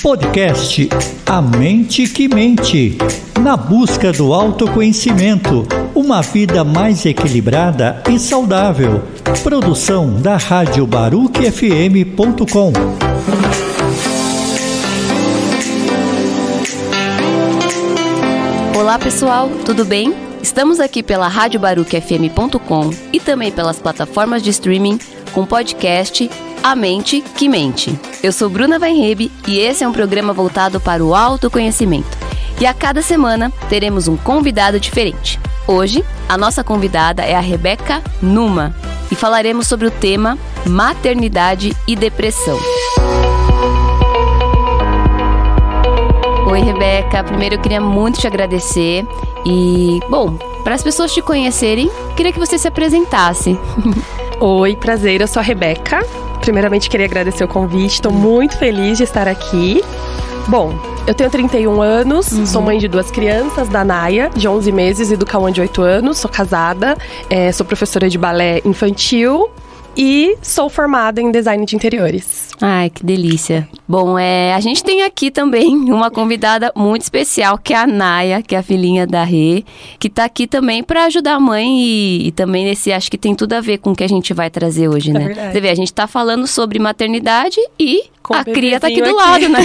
Podcast A Mente que Mente. Na busca do autoconhecimento, uma vida mais equilibrada e saudável. Produção da Rádio BaruchFM.com. Olá pessoal, tudo bem? Estamos aqui pela Rádio BaruchFM.com e também pelas plataformas de streaming com podcast A Mente que Mente. Eu sou Bruna Weinrebe e esse é um programa voltado para o autoconhecimento. E a cada semana teremos um convidado diferente. Hoje, a nossa convidada é a Rebeca Numa e falaremos sobre o tema maternidade e depressão. Oi, Rebeca. Primeiro eu queria muito te agradecer e, bom, para as pessoas te conhecerem, queria que você se apresentasse. Oi, prazer, eu sou a Rebeca. Primeiramente queria agradecer o convite, estou muito feliz de estar aqui. Bom, eu tenho 31 anos, sou mãe de 2 crianças, da Naya, de 11 meses, e do Cauã, de 8 anos. Sou casada, sou professora de balé infantil e sou formada em design de interiores. Ai, que delícia. Bom, a gente tem aqui também uma convidada muito especial, que é a Naya, que é a filhinha da Rê, que tá aqui também para ajudar a mãe e também acho que tem tudo a ver com o que a gente vai trazer hoje, né? Verdade. Você vê, a gente tá falando sobre maternidade e Com a cria tá aqui do lado, né?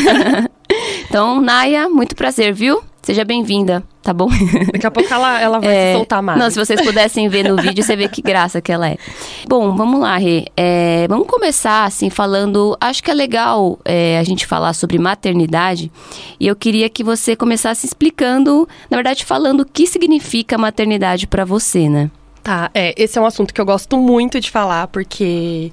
Então, Naya, muito prazer, viu? Seja bem-vinda, tá bom? Daqui a pouco ela vai se soltar mais. Não, se vocês pudessem ver no vídeo, você vê que graça que ela é. Bom, vamos lá, Rê. Vamos começar, assim, falando... Acho que é legal a gente falar sobre maternidade. E eu queria que você começasse explicando, na verdade, falando o que significa maternidade pra você, né? Tá, esse é um assunto que eu gosto muito de falar, porque...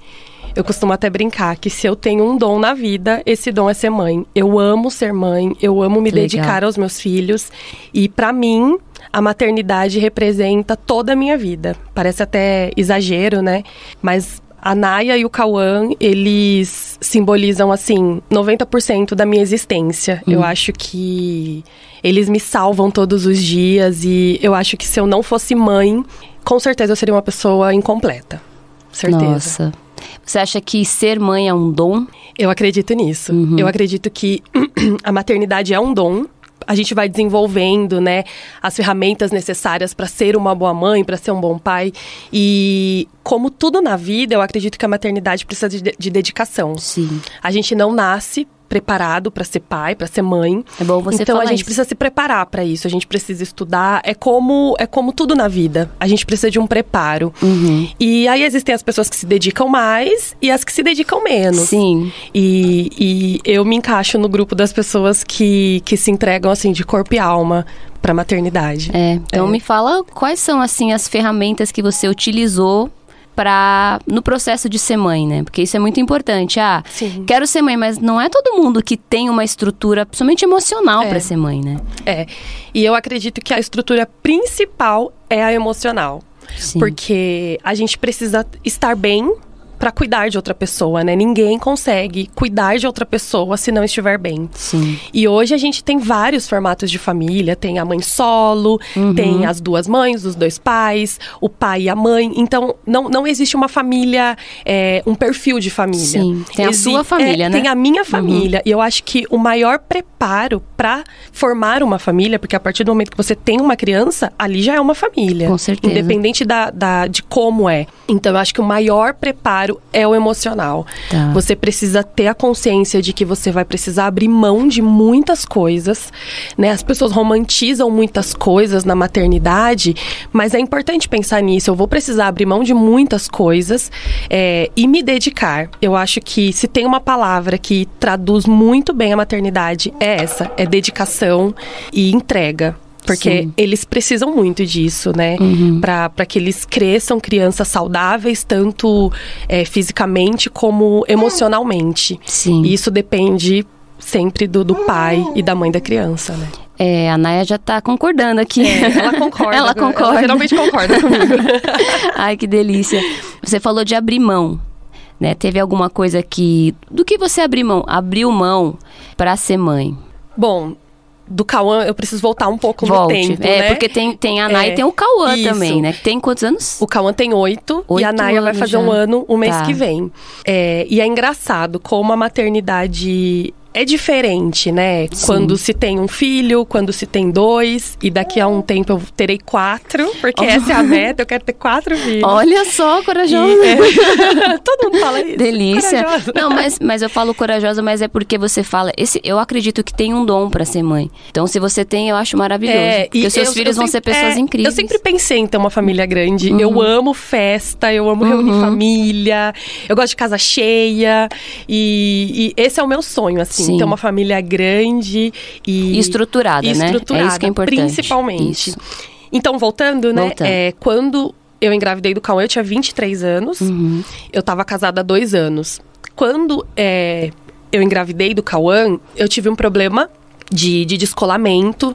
Eu costumo até brincar que se eu tenho um dom na vida, esse dom é ser mãe. Eu amo ser mãe, eu amo me dedicar aos meus filhos. E pra mim, a maternidade representa toda a minha vida. Parece até exagero, né? Mas a Naya e o Cauã, eles simbolizam, assim, 90% da minha existência. Eu acho que eles me salvam todos os dias. E eu acho que se eu não fosse mãe, com certeza eu seria uma pessoa incompleta. Certeza. Nossa. Você acha que ser mãe é um dom? Eu acredito nisso. Eu acredito que a maternidade é um dom. A gente vai desenvolvendo, né, as ferramentas necessárias para ser uma boa mãe, para ser um bom pai. E como tudo na vida, eu acredito que a maternidade precisa de dedicação. Sim. A gente não nasce preparado para ser pai, para ser mãe. É bom você então falar a gente isso. precisa se preparar para isso, a gente precisa estudar. É como tudo na vida, a gente precisa de um preparo. E aí existem as pessoas que se dedicam mais e as que se dedicam menos. Sim. E eu me encaixo no grupo das pessoas que se entregam assim de corpo e alma para maternidade. Então me fala quais são assim as ferramentas que você utilizou no processo de ser mãe, né? Porque isso é muito importante. Sim. Quero ser mãe, mas não é todo mundo que tem uma estrutura, principalmente emocional, para ser mãe, né? E eu acredito que a estrutura principal é a emocional. Sim. Porque a gente precisa estar bem para cuidar de outra pessoa, né? Ninguém consegue cuidar de outra pessoa se não estiver bem. Sim. E hoje a gente tem vários formatos de família. Tem a mãe solo, tem as 2 mães, os 2 pais, o pai e a mãe. Então, não existe uma família, um perfil de família. Sim, tem a sua família, né? Tem a minha família. E eu acho que o maior preparo para formar uma família, porque a partir do momento que você tem uma criança, ali já é uma família. Com certeza. Independente de como é. Então, eu acho que o maior preparo é o emocional. Tá. Você precisa ter a consciência de que você vai precisar abrir mão de muitas coisas, né? As pessoas romantizam muitas coisas na maternidade, mas é importante pensar nisso. Eu vou precisar abrir mão de muitas coisas e me dedicar. Eu acho que se tem uma palavra que traduz muito bem a maternidade, é essa. É dedicação e entrega. Porque eles precisam muito disso, né? Para que eles cresçam crianças saudáveis, tanto fisicamente como emocionalmente. Sim. E isso depende sempre do pai e da mãe da criança, né? A Naya já tá concordando aqui. Ela concorda. Ela concorda. Ela geralmente concorda comigo. Ai, que delícia. Você falou de abrir mão, né? Teve alguma coisa do que você abriu mão para ser mãe? Bom, do Cauã, eu preciso voltar um pouco no tempo, né? Porque tem a Naya e tem o Cauã também, né? Tem quantos anos? O Cauã tem 8 e a Naya vai fazer 1 ano o mês que vem. E é engraçado como a maternidade é diferente, né? Sim. Quando se tem um filho, quando se tem 2, e daqui a um tempo eu terei 4, porque essa é a meta, eu quero ter 4 filhos. Olha só, corajosa. Todo mundo fala isso. Delícia. Corajosa. Não, mas eu falo corajosa, mas é porque você fala... eu acredito que tem um dom pra ser mãe. Então, se você tem, eu acho maravilhoso. Porque os seus filhos vão ser pessoas incríveis. Eu sempre pensei em ter uma família grande. Eu amo festa, eu amo reunir família, eu gosto de casa cheia. E esse é o meu sonho, assim. Sim. Ter uma família grande e estruturada, né? É isso que é importante. Principalmente. Isso. Então, voltando, né? Quando eu engravidei do Cauã, eu tinha 23 anos. Eu tava casada há 2 anos. Quando eu engravidei do Cauã, eu tive um problema de descolamento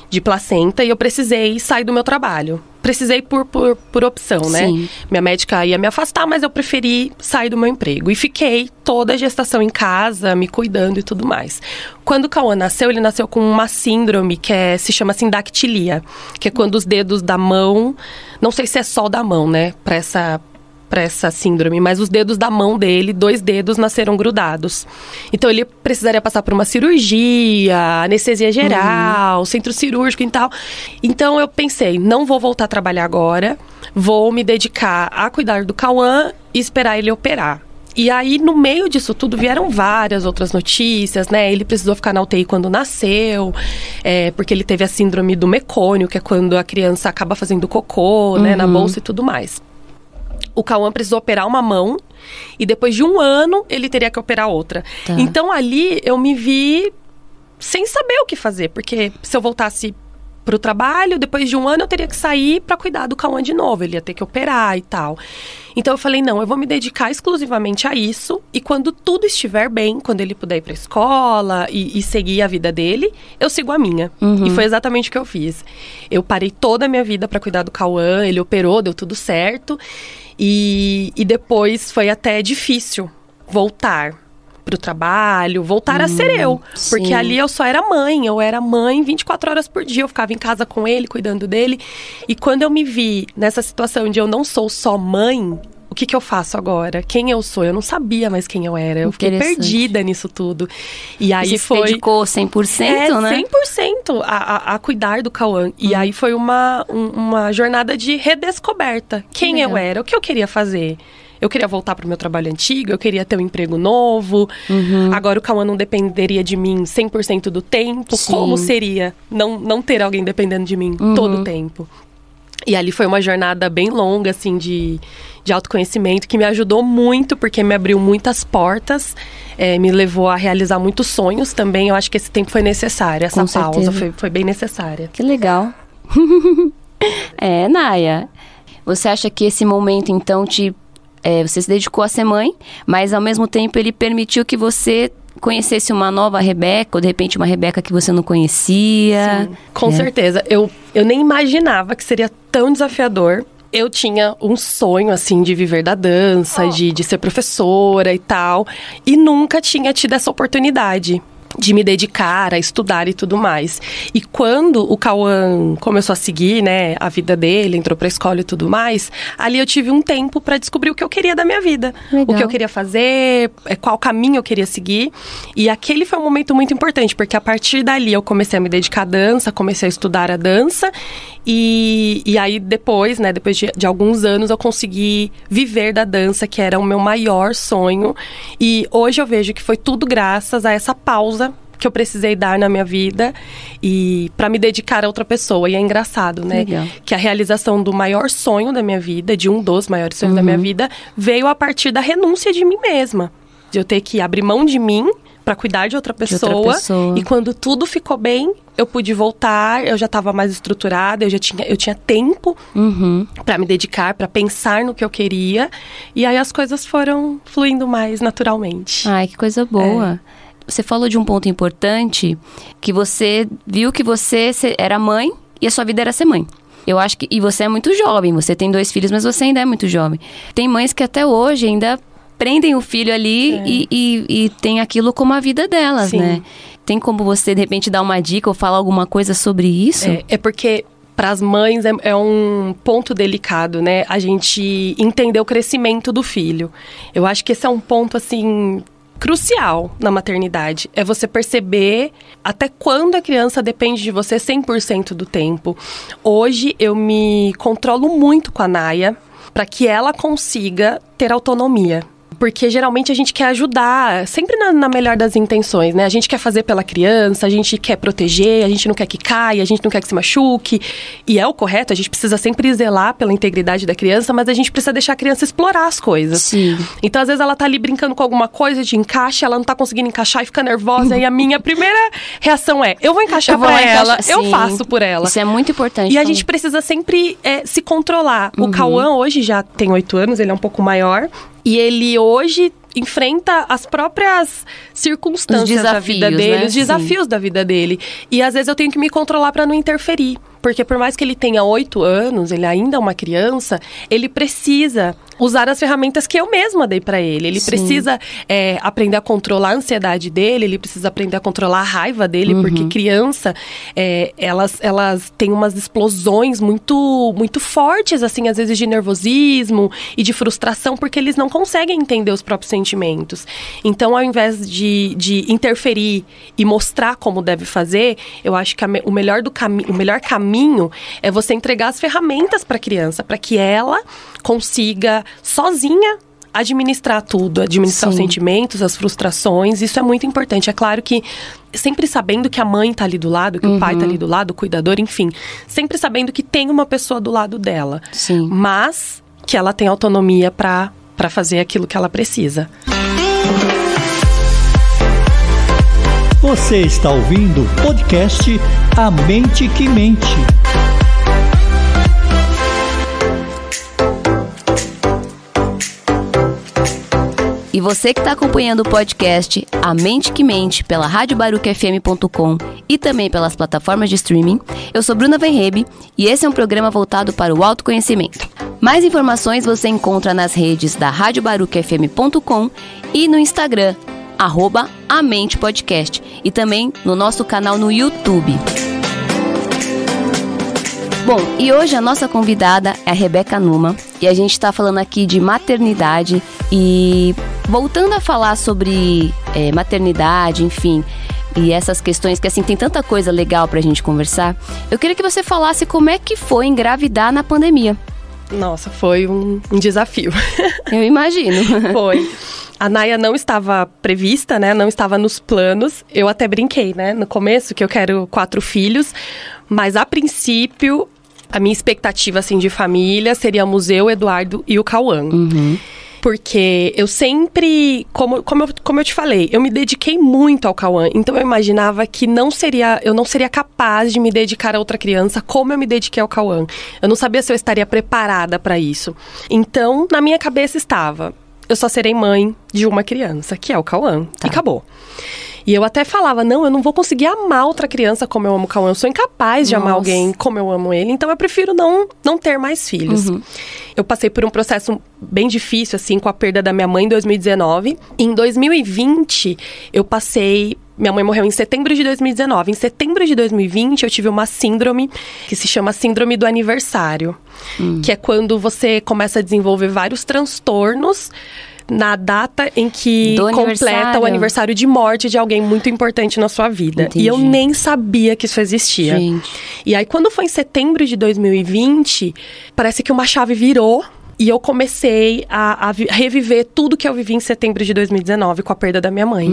de placenta e eu precisei sair do meu trabalho. Precisei por opção, né? Sim. Minha médica ia me afastar, mas eu preferi sair do meu emprego. E fiquei toda a gestação em casa, me cuidando e tudo mais. Quando o Cauã nasceu, ele nasceu com uma síndrome que se chama sindactilia. Que é quando os dedos da mão... Não sei se é só da mão, né? Pra essa síndrome, mas os dedos da mão dele, 2 dedos nasceram grudados. Então ele precisaria passar por uma cirurgia, anestesia geral, centro cirúrgico e tal. Então eu pensei, não vou voltar a trabalhar agora, vou me dedicar a cuidar do Cauã e esperar ele operar. E aí, no meio disso tudo, vieram várias outras notícias, né? Ele precisou ficar na UTI quando nasceu, porque ele teve a síndrome do mecônio, que é quando a criança acaba fazendo cocô, né, na bolsa e tudo mais. O Cauã precisou operar uma mão e depois de 1 ano ele teria que operar outra. Tá. Então ali eu me vi sem saber o que fazer, porque se eu voltasse pro trabalho, depois de 1 ano eu teria que sair para cuidar do Cauã de novo, ele ia ter que operar e tal. Então eu falei, não, eu vou me dedicar exclusivamente a isso e quando tudo estiver bem, quando ele puder ir pra escola e seguir a vida dele, eu sigo a minha. E foi exatamente o que eu fiz. Eu parei toda a minha vida para cuidar do Cauã, ele operou, deu tudo certo. E depois foi até difícil voltar pro trabalho, voltar a ser eu. Porque ali eu só era mãe, eu era mãe 24 horas por dia, eu ficava em casa com ele, cuidando dele. E quando eu me vi nessa situação de eu não sou só mãe, o que eu faço agora? Quem eu sou? Eu não sabia mais quem eu era, eu fiquei perdida nisso tudo. E aí você se dedicou 100%, né? 100% a cuidar do Cauã. E aí foi uma jornada de redescoberta. Quem eu era, o que eu queria fazer. Eu queria voltar pro meu trabalho antigo, eu queria ter um emprego novo. Agora o Cauã não dependeria de mim 100% do tempo. Sim. Como seria não ter alguém dependendo de mim todo o tempo? E ali foi uma jornada bem longa, assim, de autoconhecimento, que me ajudou muito, porque me abriu muitas portas, me levou a realizar muitos sonhos também. Eu acho que esse tempo foi necessário, essa pausa foi bem necessária. Que legal. Naya, você acha que esse momento, então, você se dedicou a ser mãe, mas ao mesmo tempo ele permitiu que você conhecesse uma nova Rebeca, ou de repente uma Rebeca que você não conhecia? Sim, com certeza. Eu nem imaginava que seria tão desafiador. Eu tinha um sonho, assim, de viver da dança, de ser professora e tal. E nunca tinha tido essa oportunidade de me dedicar a estudar e tudo mais. E quando o Cauã começou a seguir, né, a vida dele, entrou pra escola e tudo mais, ali eu tive um tempo pra descobrir o que eu queria da minha vida. Legal. O que eu queria fazer, qual caminho eu queria seguir. E aquele foi um momento muito importante, porque a partir dali eu comecei a me dedicar à dança, comecei a estudar a dança. E aí depois, né, depois de alguns anos, eu consegui viver da dança, que era o meu maior sonho. E hoje eu vejo que foi tudo graças a essa pausa que eu precisei dar na minha vida e para me dedicar a outra pessoa. E é engraçado, né? Legal. Que a realização do maior sonho da minha vida, de um dos maiores sonhos da minha vida, veio a partir da renúncia de mim mesma. De eu ter que abrir mão de mim para cuidar de outra pessoa. E quando tudo ficou bem, eu pude voltar, eu já estava mais estruturada, eu tinha tempo para me dedicar, para pensar no que eu queria. E aí as coisas foram fluindo mais naturalmente. Ai, que coisa boa. Você falou de um ponto importante, que você viu que você era mãe e a sua vida era ser mãe. Eu acho que... E você é muito jovem, você tem 2 filhos, mas você ainda é muito jovem. Tem mães que até hoje ainda prendem o filho ali e tem aquilo como a vida delas, né? Tem como você, de repente, dar uma dica ou falar alguma coisa sobre isso? É porque para as mães é um ponto delicado, né? A gente entender o crescimento do filho. Eu acho que esse é um ponto, assim, crucial na maternidade. É você perceber até quando a criança depende de você 100% do tempo. Hoje eu me controlo muito com a Naya para que ela consiga ter autonomia. Porque geralmente a gente quer ajudar, sempre na melhor das intenções, né? A gente quer fazer pela criança, a gente quer proteger, a gente não quer que caia, a gente não quer que se machuque. E é o correto, a gente precisa sempre zelar pela integridade da criança, mas a gente precisa deixar a criança explorar as coisas. Sim. Então, às vezes, ela tá ali brincando com alguma coisa de encaixe, ela não tá conseguindo encaixar e fica nervosa. E a minha primeira reação é, eu vou encaixar pra ela, eu faço por ela. Isso é muito importante. E a gente precisa sempre se controlar. O Cauã hoje já tem 8 anos, ele é um pouco maior. E ele hoje enfrenta as próprias circunstâncias da vida dele, os desafios da vida dele. E às vezes eu tenho que me controlar para não interferir. Porque por mais que ele tenha 8 anos, ele ainda é uma criança, ele precisa usar as ferramentas que eu mesma dei para ele. Ele precisa aprender a controlar a ansiedade dele, ele precisa aprender a controlar a raiva dele, porque criança, elas têm umas explosões muito, muito fortes, assim, às vezes de nervosismo e de frustração, porque eles não conseguem entender os próprios sentimentos. Então, ao invés de interferir e mostrar como deve fazer, eu acho que o melhor caminho é você entregar as ferramentas para a criança, para que ela consiga sozinha administrar tudo, administrar os sentimentos, as frustrações. Isso é muito importante. É claro que sempre sabendo que a mãe tá ali do lado, que o pai tá ali do lado, o cuidador, enfim. Sempre sabendo que tem uma pessoa do lado dela. Sim. Mas que ela tem autonomia para fazer aquilo que ela precisa. Você está ouvindo o podcast A Mente que Mente. E você que está acompanhando o podcast A Mente que Mente pela radiobaruquefm.com e também pelas plataformas de streaming, eu sou Bruna Weinreb e esse é um programa voltado para o autoconhecimento. Mais informações você encontra nas redes da radiobaruquefm.com e no Instagram, @amentepodcast, e também no nosso canal no YouTube. Bom, e hoje a nossa convidada é a Rebeca Numa e a gente está falando aqui de maternidade e voltando a falar sobre maternidade, enfim, e essas questões que assim tem tanta coisa legal pra gente conversar. Eu queria que você falasse como é que foi engravidar na pandemia. Nossa, foi um desafio. Eu imagino. Foi. A Naya não estava prevista, né? Não estava nos planos. Eu até brinquei, né? No começo, que eu quero 4 filhos. Mas, a princípio, a minha expectativa, assim, de família seríamos eu, Eduardo e o Cauã. Porque eu sempre, como eu te falei, eu me dediquei muito ao Cauã. Então, eu imaginava que eu não seria capaz de me dedicar a outra criança como eu me dediquei ao Cauã. Eu não sabia se eu estaria preparada para isso. Então, na minha cabeça estava, eu só serei mãe de uma criança, que é o Cauã. Tá. E acabou. E eu até falava, não, eu não vou conseguir amar outra criança como eu amo o Cauã. Eu sou incapaz de amar alguém como eu amo ele. Então, eu prefiro não ter mais filhos. Eu passei por um processo bem difícil, assim, com a perda da minha mãe em 2019. Em 2020, minha mãe morreu em setembro de 2019. Em setembro de 2020, eu tive uma síndrome que se chama síndrome do aniversário. Que é quando você começa a desenvolver vários transtornos na data em que completa o aniversário de morte de alguém muito importante na sua vida. Entendi. E eu nem sabia que isso existia. Gente. E aí, quando foi em setembro de 2020, parece que uma chave virou. E eu comecei a reviver tudo que eu vivi em setembro de 2019 com a perda da minha mãe.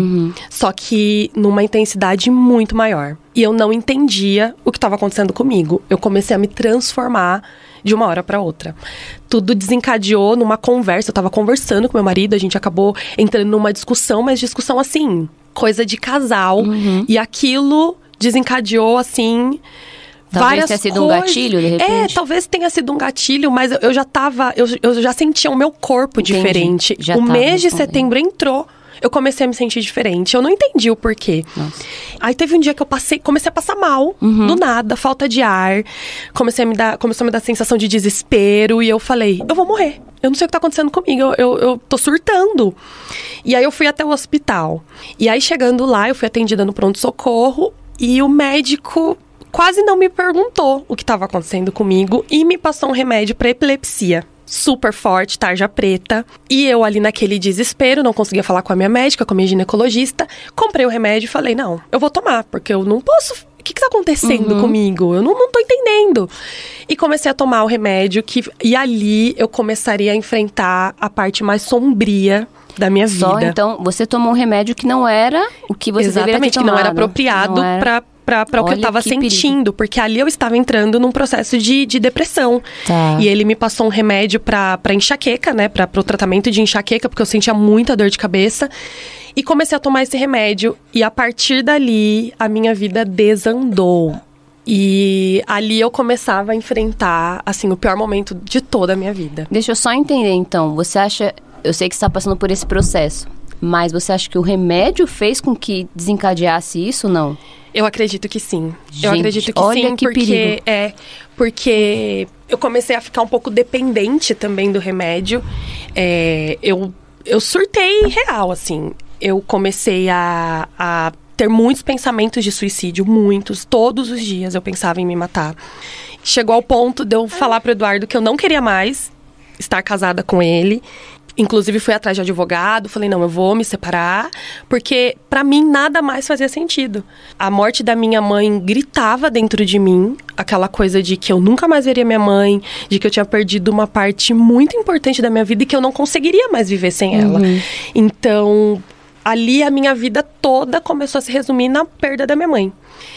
Só que numa intensidade muito maior. E eu não entendia o que estava acontecendo comigo. Eu comecei a me transformar de uma hora para outra. Tudo desencadeou numa conversa. Eu estava conversando com meu marido, a gente acabou entrando numa discussão, mas discussão assim, coisa de casal. E aquilo desencadeou assim... Talvez tenha sido um gatilho, de repente? Talvez tenha sido um gatilho, mas eu já sentia o meu corpo diferente. O mês de setembro entrou. eu comecei a me sentir diferente. Eu não entendi o porquê. Nossa. Aí teve um dia que eu comecei a passar mal, do nada, falta de ar. Começou a me dar sensação de desespero. E eu falei, eu vou morrer. Eu não sei o que tá acontecendo comigo, eu tô surtando. E aí eu fui até o hospital. E aí chegando lá, eu fui atendida no pronto-socorro. E o médico quase não me perguntou o que estava acontecendo comigo. E me passou um remédio para epilepsia. Super forte, tarja preta. E eu ali naquele desespero, não conseguia falar com a minha médica, com a minha ginecologista. Comprei o remédio e falei, não, eu vou tomar, porque eu não posso... O que tá acontecendo comigo? Eu não tô entendendo. E comecei a tomar o remédio, e ali eu começaria a enfrentar a parte mais sombria da minha vida. Então, você tomou um remédio que não era o que você deveria ter tomado. Exatamente, que não era apropriado para o que eu tava sentindo. Perigo. Porque ali eu estava entrando num processo de depressão. Tá. E ele me passou um remédio para enxaqueca, né? Pro tratamento de enxaqueca, porque eu sentia muita dor de cabeça. E comecei a tomar esse remédio. E a partir dali, a minha vida desandou. E ali eu começava a enfrentar, assim, o pior momento de toda a minha vida. Deixa eu só entender, então. Você acha... Eu sei que você está passando por esse processo. Mas você acha que o remédio fez com que desencadeasse isso ou não? Eu acredito que sim. Gente, eu acredito que olha sim, que perigo. Porque eu comecei a ficar um pouco dependente também do remédio. Eu surtei real, assim. Eu comecei a ter muitos pensamentos de suicídio, muitos. Todos os dias eu pensava em me matar. Chegou ao ponto de eu falar pro Eduardo que eu não queria mais estar casada com ele. Inclusive, fui atrás de advogado, falei, não, eu vou me separar, porque pra mim nada mais fazia sentido. A morte da minha mãe gritava dentro de mim, aquela coisa de que eu nunca mais veria minha mãe, de que eu tinha perdido uma parte muito importante da minha vida e que eu não conseguiria mais viver sem ela. Então, ali a minha vida toda começou a se resumir na perda da minha mãe.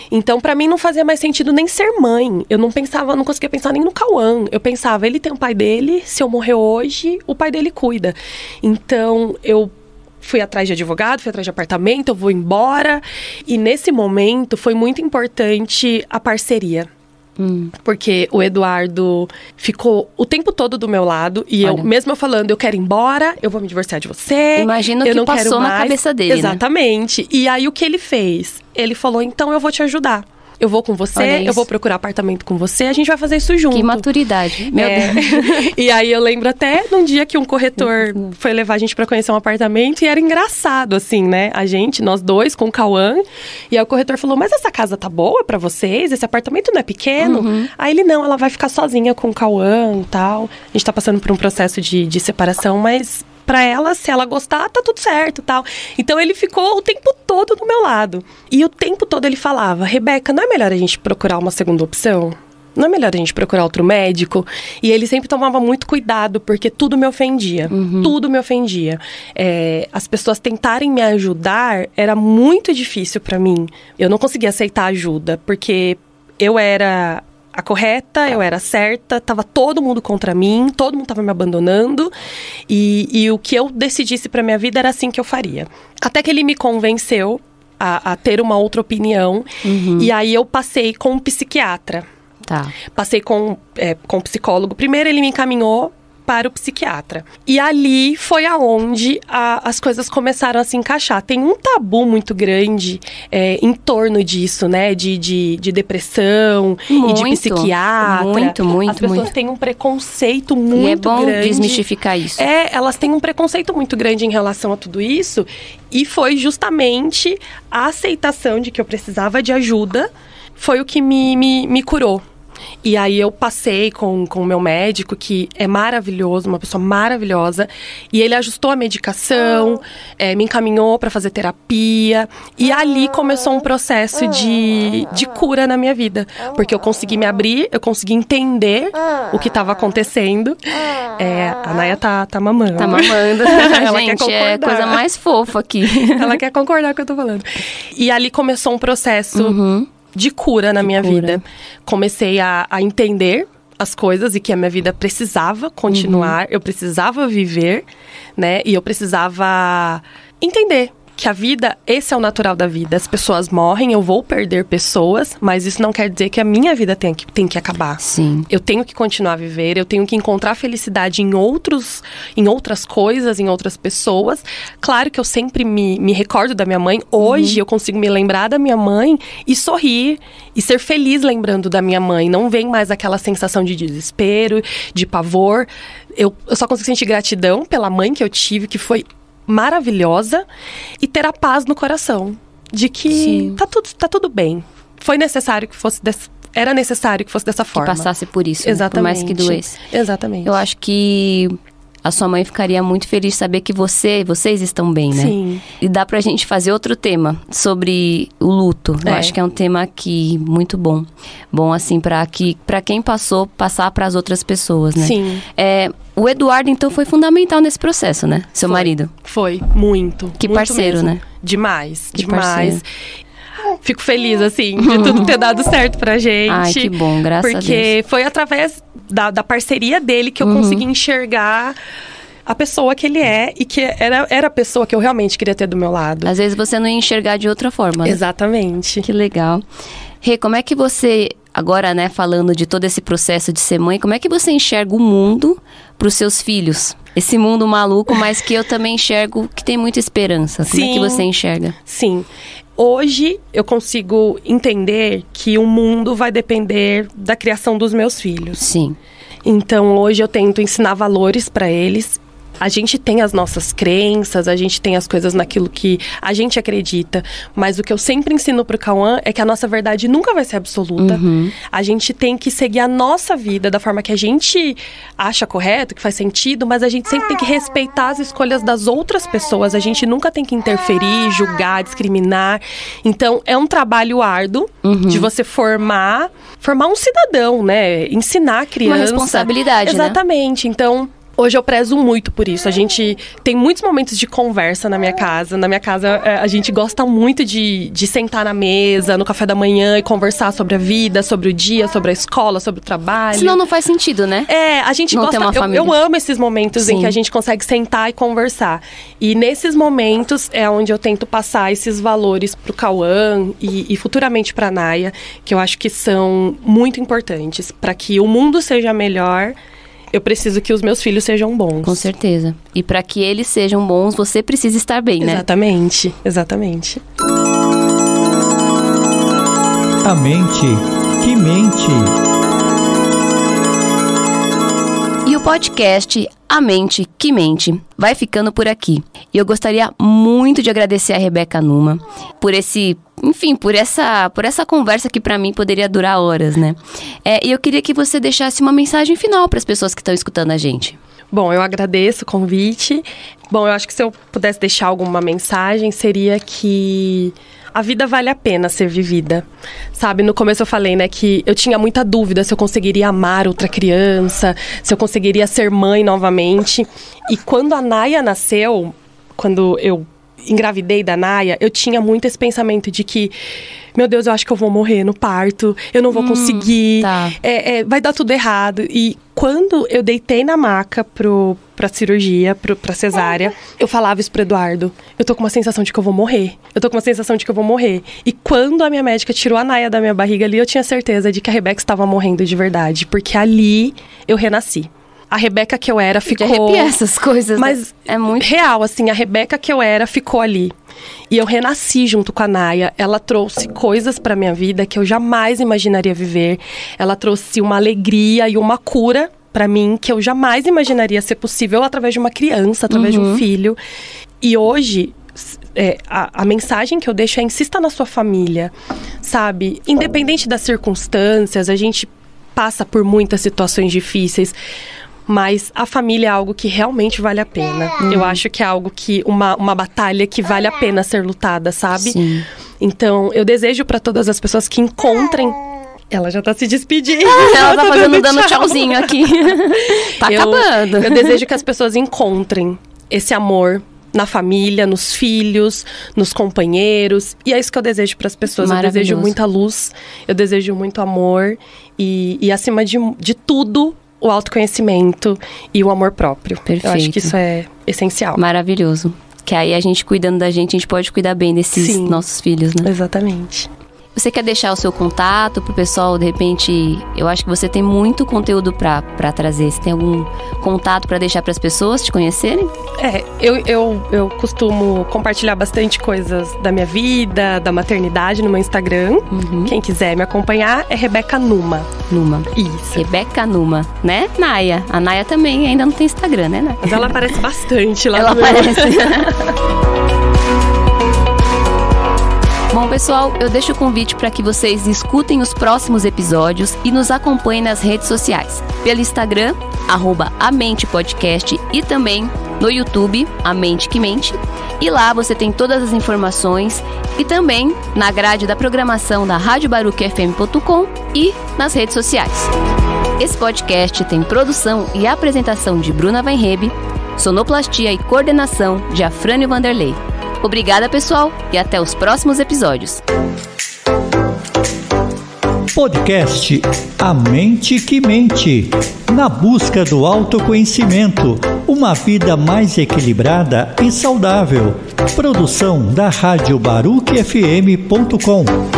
Então, pra mim, não fazia mais sentido nem ser mãe. Eu não conseguia pensar nem no Cauã. Eu pensava, ele tem o pai dele, se eu morrer hoje, o pai dele cuida. Então, eu fui atrás de advogado, fui atrás de apartamento, eu vou embora. E nesse momento, foi muito importante a parceria. Porque o Eduardo ficou o tempo todo do meu lado. E mesmo eu falando, eu quero ir embora, eu vou me divorciar de você. Imagina o que passou na cabeça dele, exatamente. Né? E aí, o que ele fez? Ele falou, então eu vou te ajudar. Eu vou com você, eu vou procurar apartamento com você, a gente vai fazer isso junto. Que maturidade, meu Deus. E aí eu lembro até num dia que um corretor foi levar a gente pra conhecer um apartamento e era engraçado, assim, né? Nós dois, com o Cauã. E aí o corretor falou, mas essa casa tá boa pra vocês? Esse apartamento não é pequeno? Aí ele, não, ela vai ficar sozinha com o Cauã e tal. A gente tá passando por um processo de separação, mas... Pra ela, se ela gostar, tá tudo certo, tal. Então, ele ficou o tempo todo do meu lado. E o tempo todo ele falava, Rebeca, não é melhor a gente procurar uma segunda opção? Não é melhor a gente procurar outro médico? E ele sempre tomava muito cuidado, porque tudo me ofendia. Tudo me ofendia. As pessoas tentarem me ajudar era muito difícil pra mim. Eu não conseguia aceitar ajuda, porque eu era... a correta, eu era certa, tava todo mundo contra mim, todo mundo tava me abandonando, e o que eu decidisse pra minha vida era assim que eu faria. Até que ele me convenceu a ter uma outra opinião, e aí eu passei com um psiquiatra. Tá. Passei com um psicólogo. Primeiro ele me encaminhou para o psiquiatra. E ali foi aonde as coisas começaram a se encaixar. Tem um tabu muito grande em torno disso, né? De depressão e de psiquiatra. Muito. As pessoas têm um preconceito muito grande. E é bom desmistificar isso. Elas têm um preconceito muito grande em relação a tudo isso. E foi justamente a aceitação de que eu precisava de ajuda, foi o que me curou. E aí eu passei com o meu médico, que é maravilhoso, uma pessoa maravilhosa. E ele ajustou a medicação, me encaminhou para fazer terapia. E ali começou um processo de cura na minha vida. Porque eu consegui me abrir, eu consegui entender o que estava acontecendo. A Naya tá mamando. Tá mamando. Ela gente, quer concordar. É a coisa mais fofa aqui. Ela quer concordar com o que eu tô falando. E ali começou um processo... de cura na minha vida. Comecei a entender as coisas e que a minha vida precisava continuar, eu precisava viver, né? E eu precisava entender que a vida, esse é o natural da vida. As pessoas morrem, eu vou perder pessoas, mas isso não quer dizer que a minha vida tem que acabar. Sim. Eu tenho que continuar a viver, eu tenho que encontrar felicidade em outras coisas, em outras pessoas. Claro que eu sempre me recordo da minha mãe. Hoje eu consigo me lembrar da minha mãe e sorrir e ser feliz lembrando da minha mãe. Não vem mais aquela sensação de desespero, de pavor. Eu só consigo sentir gratidão pela mãe que eu tive, que foi maravilhosa, e ter a paz no coração de que tá tudo bem. Era necessário que fosse dessa forma. Que passasse por isso, exatamente. Por mais que doesse. Exatamente. Eu acho que a sua mãe ficaria muito feliz de saber que vocês estão bem, né? Sim. E dá pra gente fazer outro tema sobre o luto. Eu acho que é um tema aqui muito bom. Bom, assim, pra quem passar pras outras pessoas, né? Sim. O Eduardo, então, foi fundamental nesse processo, né? Seu marido. Foi, muito. Que muito parceiro, mesmo. Né? Demais, Que demais. Parceiro. Fico feliz, assim, de tudo ter dado certo pra gente. Ai, que bom, graças a Deus. Porque foi através da parceria dele que eu consegui enxergar a pessoa que ele é e que era a pessoa que eu realmente queria ter do meu lado. Às vezes você não ia enxergar de outra forma, né? Exatamente. Que legal. Rê, como é que você, agora, né, falando de todo esse processo de ser mãe, como é que você enxerga o mundo pros seus filhos? Esse mundo maluco, mas que eu também enxergo que tem muita esperança. Como é que você enxerga? Sim. Hoje eu consigo entender que o mundo vai depender da criação dos meus filhos. Sim. Então hoje eu tento ensinar valores para eles. A gente tem as nossas crenças, a gente tem as coisas naquilo que a gente acredita. Mas o que eu sempre ensino pro Cauã é que a nossa verdade nunca vai ser absoluta. A gente tem que seguir a nossa vida da forma que a gente acha correto, que faz sentido, mas a gente sempre tem que respeitar as escolhas das outras pessoas. A gente nunca tem que interferir, julgar, discriminar. Então, é um trabalho árduo de você formar um cidadão, né? Ensinar a criança. Uma responsabilidade, exatamente. Né? Então, hoje eu prezo muito por isso. A gente tem muitos momentos de conversa na minha casa. Na minha casa, a gente gosta muito de sentar na mesa, no café da manhã e conversar sobre a vida, sobre o dia, sobre a escola, sobre o trabalho. Senão não faz sentido, né? A gente não gosta... Eu amo esses momentos em que a gente consegue sentar e conversar. E nesses momentos é onde eu tento passar esses valores pro Cauã e futuramente pra Naya, que eu acho que são muito importantes. Para que o mundo seja melhor, eu preciso que os meus filhos sejam bons. Com certeza. E para que eles sejam bons, você precisa estar bem, né? Exatamente, exatamente. A mente que mente. E o podcast A Mente que Mente vai ficando por aqui. E eu gostaria muito de agradecer a Rebeca Numa por essa conversa que pra mim poderia durar horas, né? E eu queria que você deixasse uma mensagem final para as pessoas que estão escutando a gente. Bom, eu agradeço o convite. Bom, eu acho que se eu pudesse deixar alguma mensagem, seria que a vida vale a pena ser vivida. Sabe, no começo eu falei, né, que eu tinha muita dúvida se eu conseguiria amar outra criança, se eu conseguiria ser mãe novamente. E quando a Naya nasceu, quando eu engravidei da Naya, eu tinha muito esse pensamento de que, meu Deus, eu acho que eu vou morrer no parto, eu não vou conseguir, vai dar tudo errado. E quando eu deitei na maca pra cirurgia, pra cesárea, eu falava isso pro Eduardo: eu tô com uma sensação de que eu vou morrer. E quando a minha médica tirou a Naya da minha barriga ali, eu tinha certeza de que a Rebeca estava morrendo de verdade, porque ali eu renasci. A Rebeca que eu era ficou... De arrepiar essas coisas, mas é muito real, assim, a Rebeca que eu era ficou ali. E eu renasci junto com a Naya. Ela trouxe coisas pra minha vida que eu jamais imaginaria viver. Ela trouxe uma alegria e uma cura pra mim que eu jamais imaginaria ser possível através de uma criança, através de um filho. E hoje... a mensagem que eu deixo é: insista na sua família, sabe? Independente das circunstâncias, a gente passa por muitas situações difíceis, mas a família é algo que realmente vale a pena. Eu acho que é algo que, uma batalha que vale a pena ser lutada, sabe? Sim. Então, eu desejo para todas as pessoas que encontrem... Ela já tá se despedindo. Ela tá dando tchauzinho aqui. Tá acabando. Eu desejo que as pessoas encontrem esse amor na família, nos filhos, nos companheiros. E é isso que eu desejo para as pessoas. Eu desejo muita luz, eu desejo muito amor e acima de tudo, o autoconhecimento e o amor próprio. Perfeito. Eu acho que isso é essencial. Maravilhoso. Que aí a gente cuidando da gente, a gente pode cuidar bem desses nossos filhos, né? Exatamente. Você quer deixar o seu contato pro pessoal, de repente, eu acho que você tem muito conteúdo pra trazer. Você tem algum contato pra deixar pras pessoas te conhecerem? Eu costumo compartilhar bastante coisas da minha vida, da maternidade no meu Instagram. Quem quiser me acompanhar é Rebeca Numa. Numa. Isso. Rebeca Numa, né, Naya? A Naya também ainda não tem Instagram, né, Naya? Mas ela aparece bastante lá. Ela aparece. Bom, pessoal, eu deixo o convite para que vocês escutem os próximos episódios e nos acompanhem nas redes sociais. Pelo Instagram, @amentepodcast, e também no YouTube, A Mente que Mente. E lá você tem todas as informações e também na grade da programação da radiobaruquefm.com e nas redes sociais. Esse podcast tem produção e apresentação de Bruna Weinreb, sonoplastia e coordenação de Afrânio Vanderlei. Obrigada, pessoal, e até os próximos episódios. Podcast A Mente que Mente. Na busca do autoconhecimento, uma vida mais equilibrada e saudável. Produção da radiobaruquefm.com.